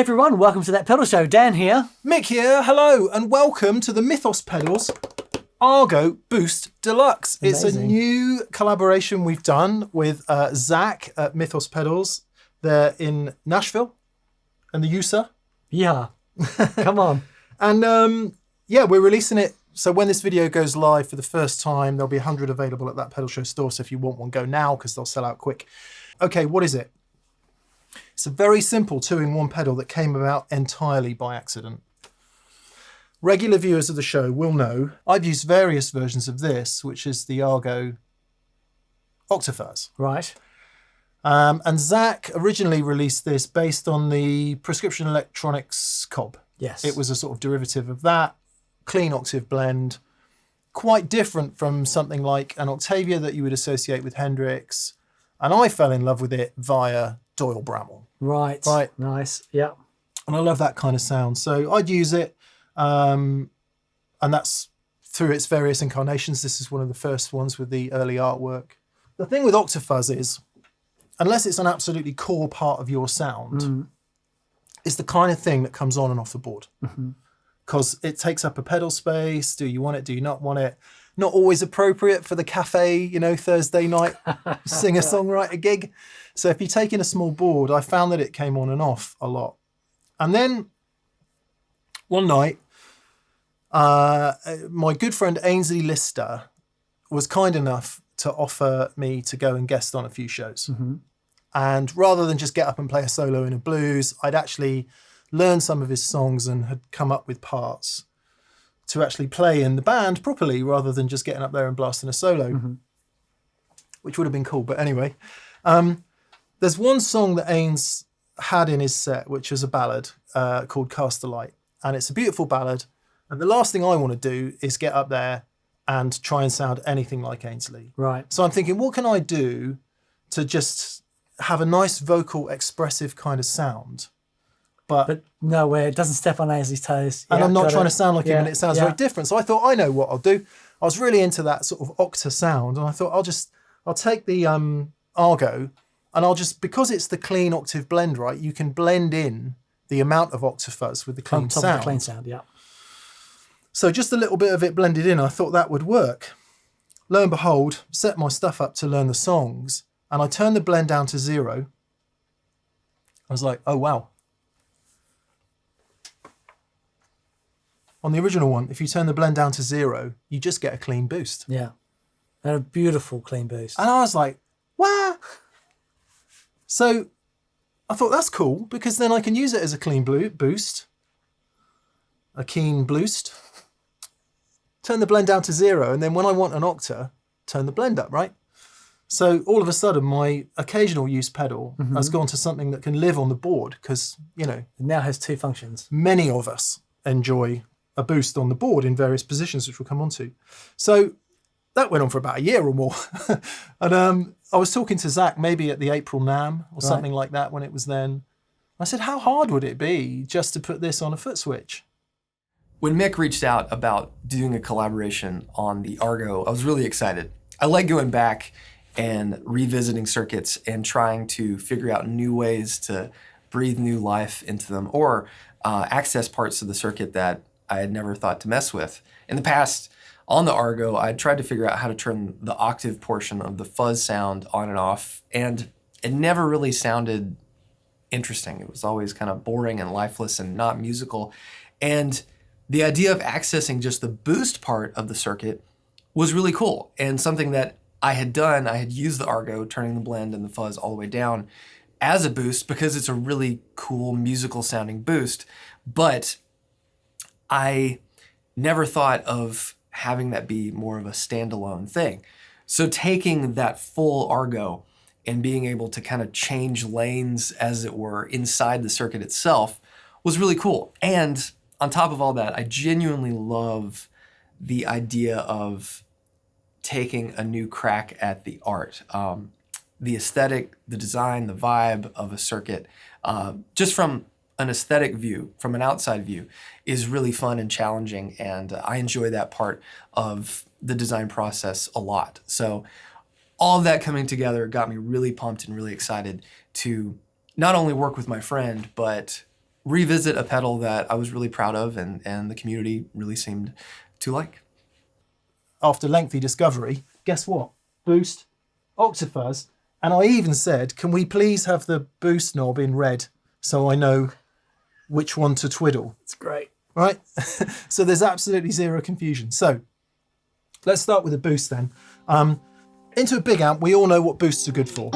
everyone, welcome to That Pedal Show. Dan here. Mick here, hello, and welcome to the Mythos Pedals Argo Boost Deluxe. Amazing. It's a new collaboration we've done with Zach at Mythos Pedals. They're in Nashville and the USA. Yeah, come on. And yeah, we're releasing it. So when this video goes live for the first time, there'll be 100 available at That Pedal Show store. So if you want one, go now because they'll sell out quick. Okay, what is it? It's a very simple 2-in-1 pedal that came about entirely by accident. Regular viewers of the show will know I've used various versions of this, which is the Argo OctaFuzz. Right. And Zach originally released this based on the Prescription Electronics Cobb. Yes. It was a sort of derivative of that, clean octave blend, quite different from something like an Octavia that you would associate with Hendrix. And I fell in love with it via Doyle Bramall. Right. Right. Nice. Yeah. And I love that kind of sound. So I'd use it. And that's through its various incarnations. This is one of the first ones with the early artwork. The thing with OctaFuzz is, unless it's an absolutely core part of your sound, it's the kind of thing that comes on and off the board. Because it takes up a pedal space. Do you want it? Do you not want it? Not always appropriate for the cafe, you know, Thursday night singer-songwriter gig. So if you take in a small board, I found that it came on and off a lot. And then one night, my good friend Ainsley Lister was kind enough to offer me to go and guest on a few shows. And rather than just get up and play a solo in a blues, I'd actually learned some of his songs and had come up with parts to actually play in the band properly rather than just getting up there and blasting a solo, which would have been cool. But anyway, there's one song that Ains had in his set, which is a ballad called Cast a Light. And it's a beautiful ballad. And the last thing I want to do is get up there and try and sound anything like Ainsley. Right. So I'm thinking, what can I do to just have a nice vocal expressive kind of sound? But nowhere, it doesn't step on Ainsley's toes. And I'm not trying to sound like him, and it sounds very yeah. different. So I thought, I know what I'll do. I was really into that sort of octa sound, and I thought I'll take the Argo, and I'll just, because it's the clean octave blend, right? You can blend in the amount of OctaFuzz with the clean On top sound. of the clean sound, yeah. So just a little bit of it blended in, I thought that would work. Lo and behold, set my stuff up to learn the songs, and I turned the blend down to 0. I was like, oh wow. On the original one, if you turn the blend down to 0, you just get a clean boost. Yeah. And a beautiful clean boost. And I was like, wow. So I thought that's cool because then I can use it as a clean boost, a keen boost, turn the blend down to 0. And then when I want an octa, turn the blend up, right? So all of a sudden my occasional use pedal has gone to something that can live on the board because, you know, It now has 2 functions. many of us enjoy a boost on the board in various positions, which we'll come on to. So that went on for about a year or more. And I was talking to Zach maybe at the April NAMM or something like that when it was then. I said, how hard would it be just to put this on a foot switch? When Mick reached out about doing a collaboration on the Argo, I was really excited. I like going back and revisiting circuits and trying to figure out new ways to breathe new life into them or access parts of the circuit that I had never thought to mess with. In the past, on the Argo, I tried to figure out how to turn the octave portion of the fuzz sound on and off, and it never really sounded interesting. It was always kind of boring and lifeless and not musical. And the idea of accessing just the boost part of the circuit was really cool and something that I had done. I had used the Argo, turning the blend and the fuzz all the way down as a boost because it's a really cool musical sounding boost, but I never thought of having that be more of a standalone thing. So taking that full Argo and being able to kind of change lanes, as it were, inside the circuit itself was really cool. And on top of all that, I genuinely love the idea of taking a new crack at the art. The aesthetic, the design, the vibe of a circuit, just from an aesthetic view, from an outside view, is really fun and challenging, and I enjoy that part of the design process a lot. So all of that coming together got me really pumped and really excited to not only work with my friend, but revisit a pedal that I was really proud of and the community really seemed to like. After lengthy discovery, guess what? Boost, OctaFuzz, and I even said, can we please have the boost knob in red so I know which one to twiddle? It's great. Right? So there's absolutely zero confusion. So let's start with the boost then. Into a big amp, we all know what boosts are good for.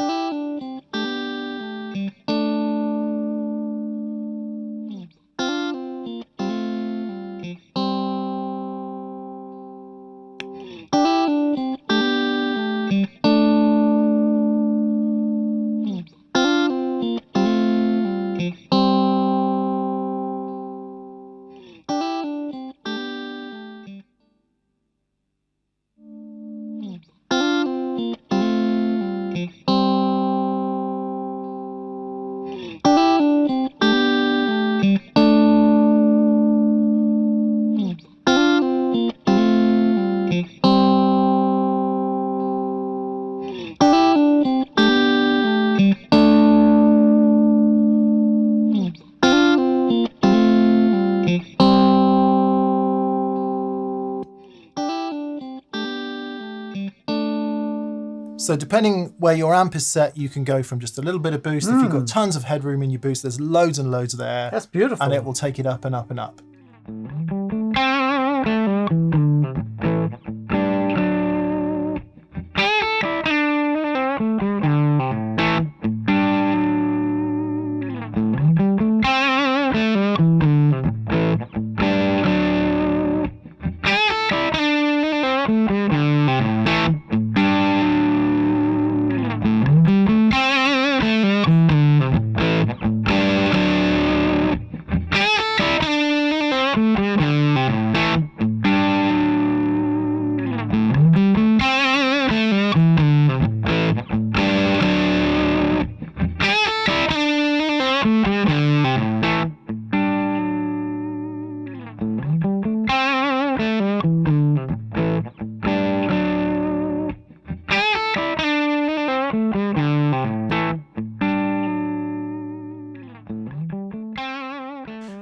So depending where your amp is set, you can go from just a little bit of boost. If you've got tons of headroom in your boost, there's loads and loads there. That's beautiful. And it will take it up and up and up.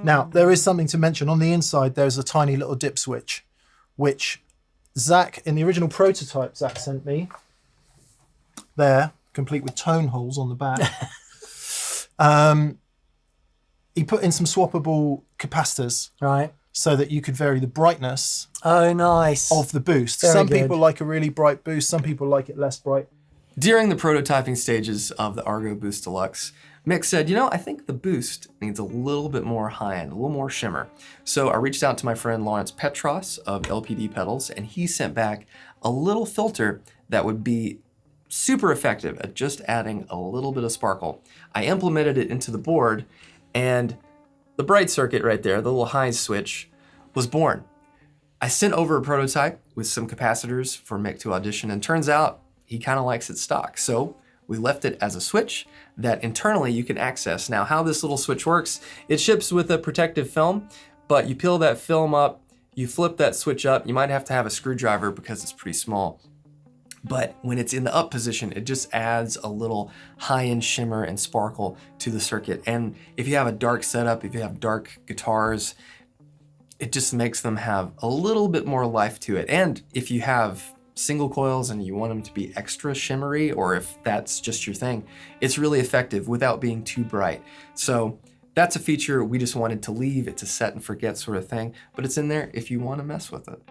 Now, there is something to mention. On the inside, there's a tiny little dip switch, which Zach, in the original prototype Zach sent me, there, complete with tone holes on the back, he put in some swappable capacitors, Right. so that you could vary the brightness Oh, nice. of the boost. Very Some good. people like a really bright boost, some people like it less bright. During the prototyping stages of the Argo Boost Deluxe, Mick said, you know, I think the boost needs a little bit more high-end, a little more shimmer. So I reached out to my friend Lawrence Petros of LPD Pedals, and he sent back a little filter that would be super effective at just adding a little bit of sparkle. I implemented it into the board, and the bright circuit right there, the little high switch, was born. I sent over a prototype with some capacitors for Mick to audition, and turns out he kind of likes it stock. So we left it as a switch that internally you can access. Now, how this little switch works, it ships with a protective film, but you peel that film up, you flip that switch up. You might have to have a screwdriver because it's pretty small. But when it's in the up position, it just adds a little high-end shimmer and sparkle to the circuit. And if you have a dark setup, if you have dark guitars, it just makes them have a little bit more life to it. And if you have single coils and you want them to be extra shimmery, or if that's just your thing, it's really effective without being too bright. So that's a feature we just wanted to leave. It's a set and forget sort of thing, but it's in there if you want to mess with it.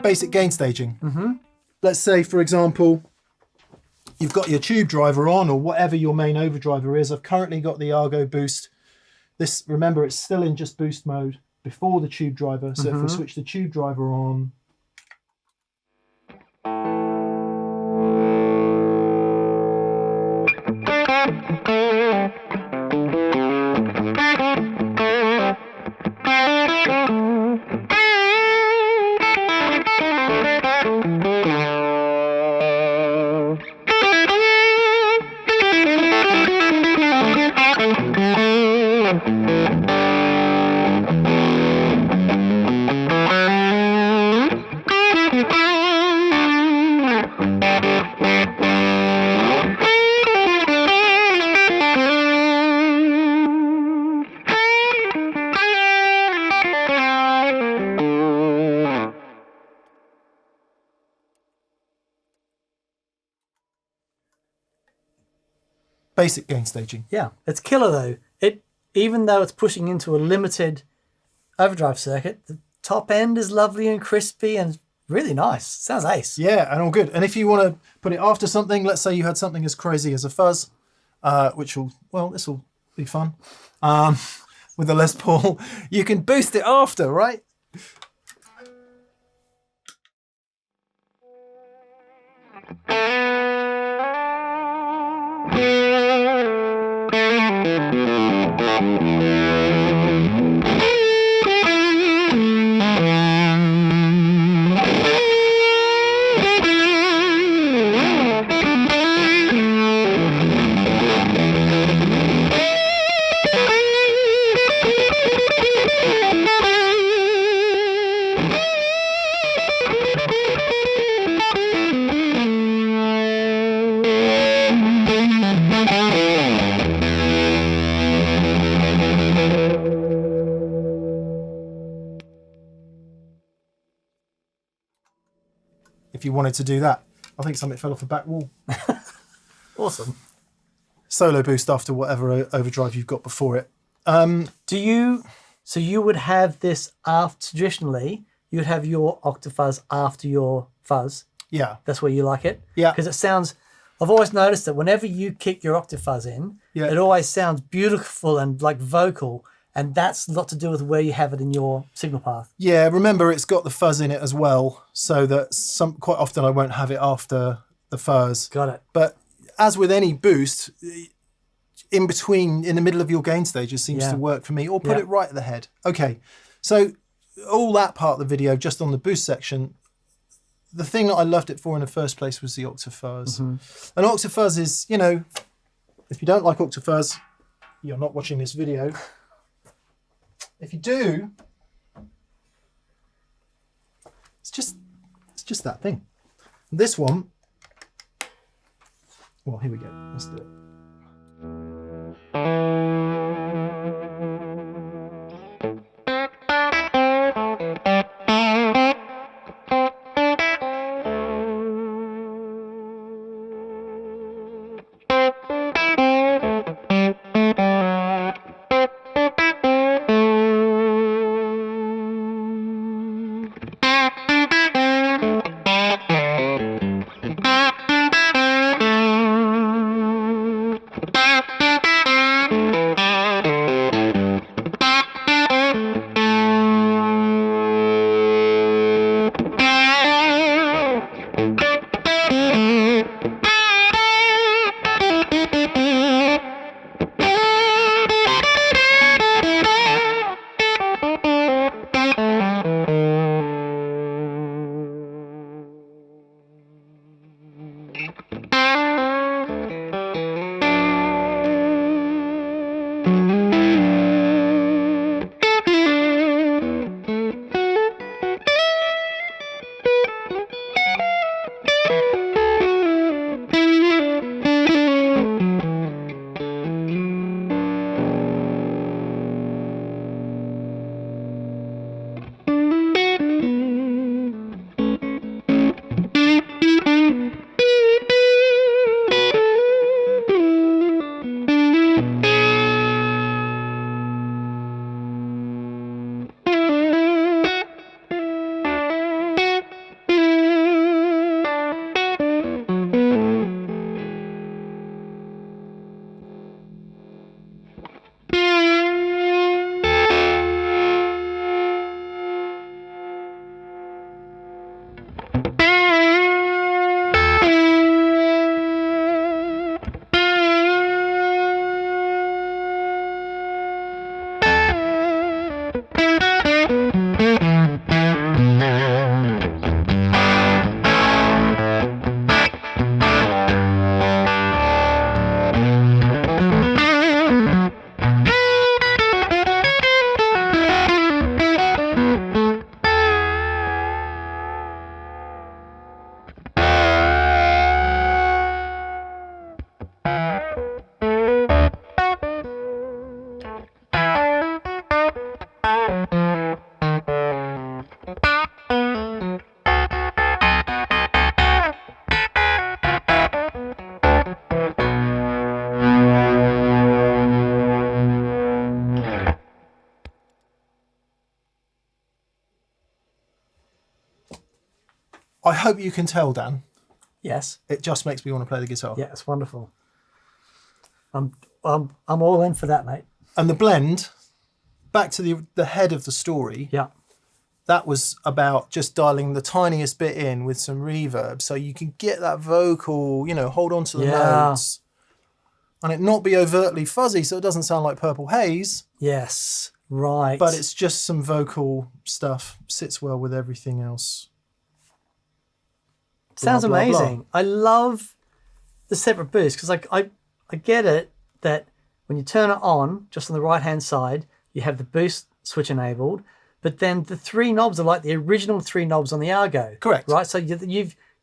Basic gain staging. Let's say, for example, you've got your tube driver on, or whatever your main overdriver is. I've currently got the Argo Boost. This, remember, it's still in just boost mode before the tube driver. So if we switch the tube driver on, basic gain staging. Yeah, it's killer though. Even though it's pushing into a limited overdrive circuit, the top end is lovely and crispy and really nice. Sounds ace. Yeah, and all good. And if you want to put it after something, let's say you had something as crazy as a fuzz, this will be fun, with a Les Paul, you can boost it after, right? If you wanted to do that. I think something fell off the back wall. Awesome. Solo boost after whatever overdrive you've got before it. So you would have this after, traditionally, you'd have your OctaFuzz after your fuzz. Yeah. That's where you like it? Yeah. Because it sounds, I've always noticed that whenever you kick your OctaFuzz in, Yeah. it always sounds beautiful and like vocal. And that's a lot to do with where you have it in your signal path. Yeah, remember it's got the fuzz in it as well, so that quite often I won't have it after the fuzz. Got it. But as with any boost, in the middle of your gain stages seems to work for me, or put it right at the head. Okay, so all that part of the video, just on the boost section, the thing that I loved it for in the first place was the OctaFuzz. And OctaFuzz is, if you don't like OctaFuzz, you're not watching this video. If you do, it's just that thing. This one, well, here we go. Let's do it. hope you can tell, Dan. Yes. It just makes me want to play the guitar. Yeah, it's wonderful. I'm all in for that, mate. And the blend, back to the head of the story, Yeah. that was about just dialing the tiniest bit in with some reverb so you can get that vocal, hold on to the notes. And it not be overtly fuzzy so it doesn't sound like Purple Haze. Yes, right. But it's just some vocal stuff. Sits well with everything else. Sounds Blah, blah, blah. amazing. I love the separate boost because I get it that when you turn it on, just on the right-hand side, you have the boost switch enabled, but then the 3 knobs are like the original 3 knobs on the Argo. Correct. Right? So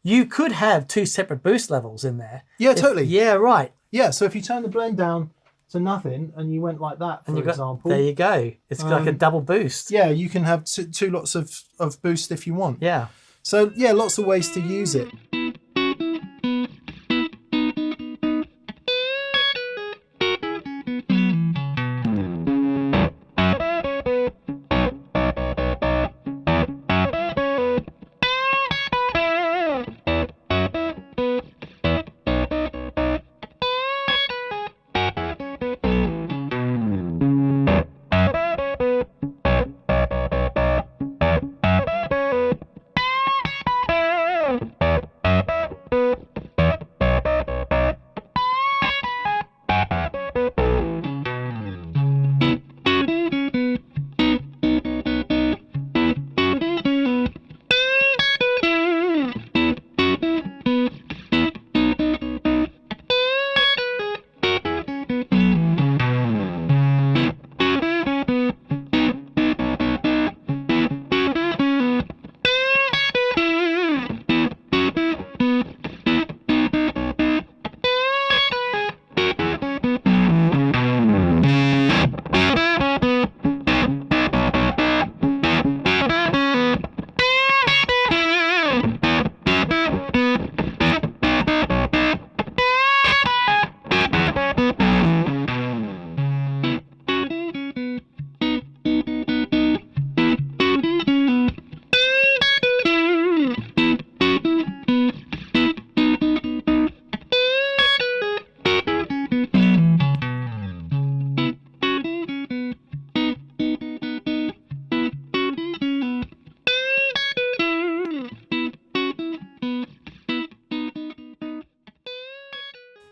you could have 2 separate boost levels in there. Yeah, totally. Yeah, right. Yeah, so if you turn the blend down to nothing and you went like that, for example. There you go. It's like a double boost. Yeah, you can have two lots of boost if you want. Yeah. So, yeah, lots of ways to use it.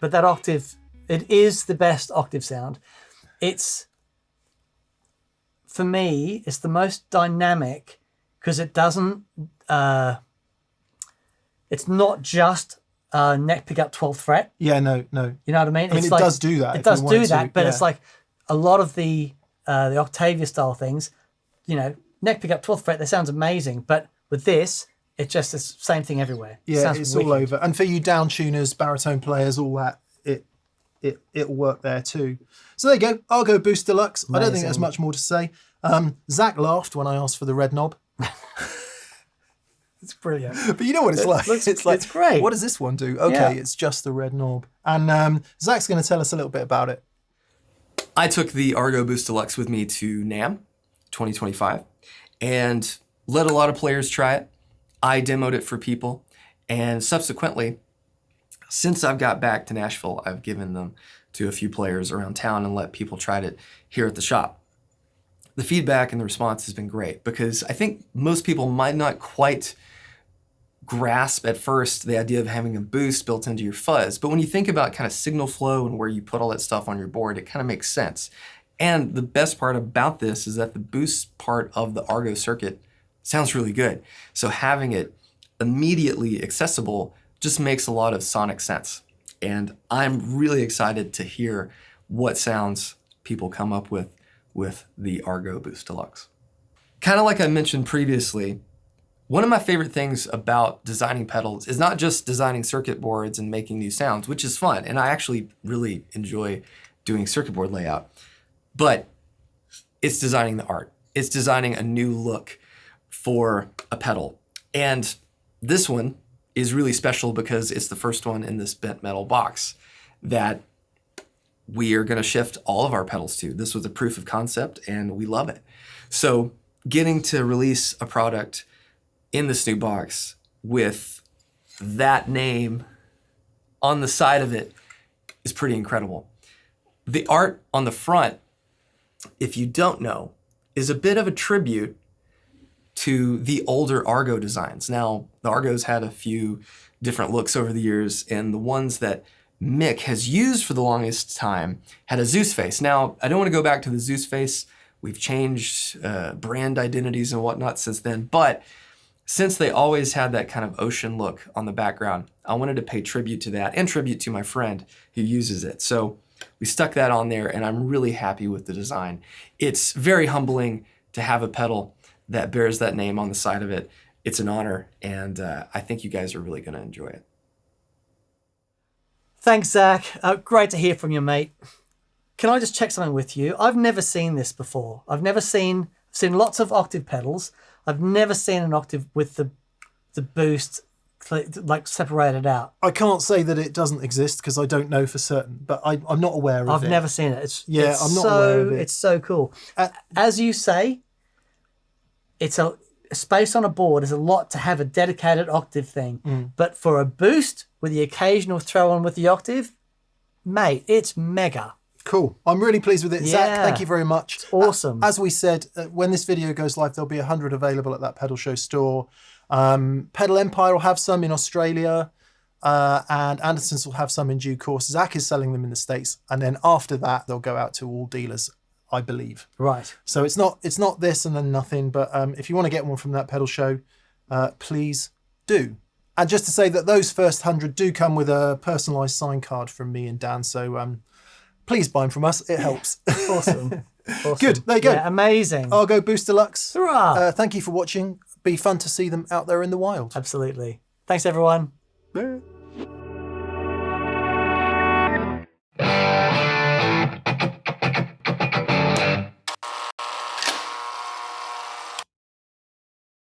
But that octave, it is the best octave sound. It's, for me, it's the most dynamic because it doesn't, it's not just neck pickup 12th fret. Yeah, no. You know what I mean? I mean, it does do that. It does do that, but yeah. it's like a lot of the Octavia style things, neck pickup 12th fret, that sounds amazing. But with this, it's just the same thing everywhere. Yeah, it's all over. And for you down tuners, baritone players, all that, it'll work there too. So there you go, Argo Boost Deluxe. Amazing. I don't think there's much more to say. Zach laughed when I asked for the red knob. It's brilliant. But you know what it's like. It's great. What does this one do? Okay, It's just the red knob. And Zach's going to tell us a little bit about it. I took the Argo Boost Deluxe with me to NAMM 2025 and let a lot of players try it. I demoed it for people, and subsequently, since I've got back to Nashville, I've given them to a few players around town and let people try it here at the shop. The feedback and the response has been great because I think most people might not quite grasp at first the idea of having a boost built into your fuzz. But when you think about kind of signal flow and where you put all that stuff on your board, it kind of makes sense. And the best part about this is that the boost part of the Argo circuit sounds really good. So having it immediately accessible just makes a lot of sonic sense. And I'm really excited to hear what sounds people come up with the Argo Boost Deluxe. Kind of like I mentioned previously, one of my favorite things about designing pedals is not just designing circuit boards and making new sounds, which is fun, and I actually really enjoy doing circuit board layout, but it's designing the art. It's designing a new look for a pedal. And this one is really special because it's the first one in this bent metal box that we are going to shift all of our pedals to. This was a proof of concept and we love it. So getting to release a product in this new box with that name on the side of it is pretty incredible. The art on the front, if you don't know, is a bit of a tribute to the older Argo designs. Now, the Argos had a few different looks over the years, and the ones that Mick has used for the longest time had a Zeus face. Now, I don't want to go back to the Zeus face. We've changed brand identities and whatnot since then, but since they always had that kind of ocean look on the background, I wanted to pay tribute to that and tribute to my friend who uses it. So we stuck that on there, and I'm really happy with the design. It's very humbling to have a pedal that bears that name on the side of it. It's an honor, and I think you guys are really going to enjoy it. Thanks, Zach. Great to hear from you, mate. Can I just check something with you? I've never seen this before. I've seen lots of octave pedals. I've never seen an octave with the boost like separated out. I can't say that it doesn't exist because I don't know for certain, but I'm not aware of it. I've never seen it. I'm not aware of it. It's so cool. As you say, it's a space on a board is a lot to have a dedicated octave thing. But for a boost with the occasional throw on with the octave, mate, it's mega. Cool. I'm really pleased with it. Yeah. Zach, thank you very much. It's awesome. As we said, when this video goes live, there'll be 100 available at that Pedal Show store. Pedal Empire will have some in Australia, and Andertons will have some in due course. Zach is selling them in the States, and then after that, they'll go out to all dealers, I believe. Right. So it's not this and then nothing, but if you want to get one from that Pedal Show, please do. And just to say that those first 100 do come with a personalised sign card from me and Dan, so please buy them from us. It helps. Awesome. Good. There you go. Yeah, amazing. Argo Boost Deluxe. Hurrah. Thank you for watching. Be fun to see them out there in the wild. Absolutely. Thanks, everyone. Yeah.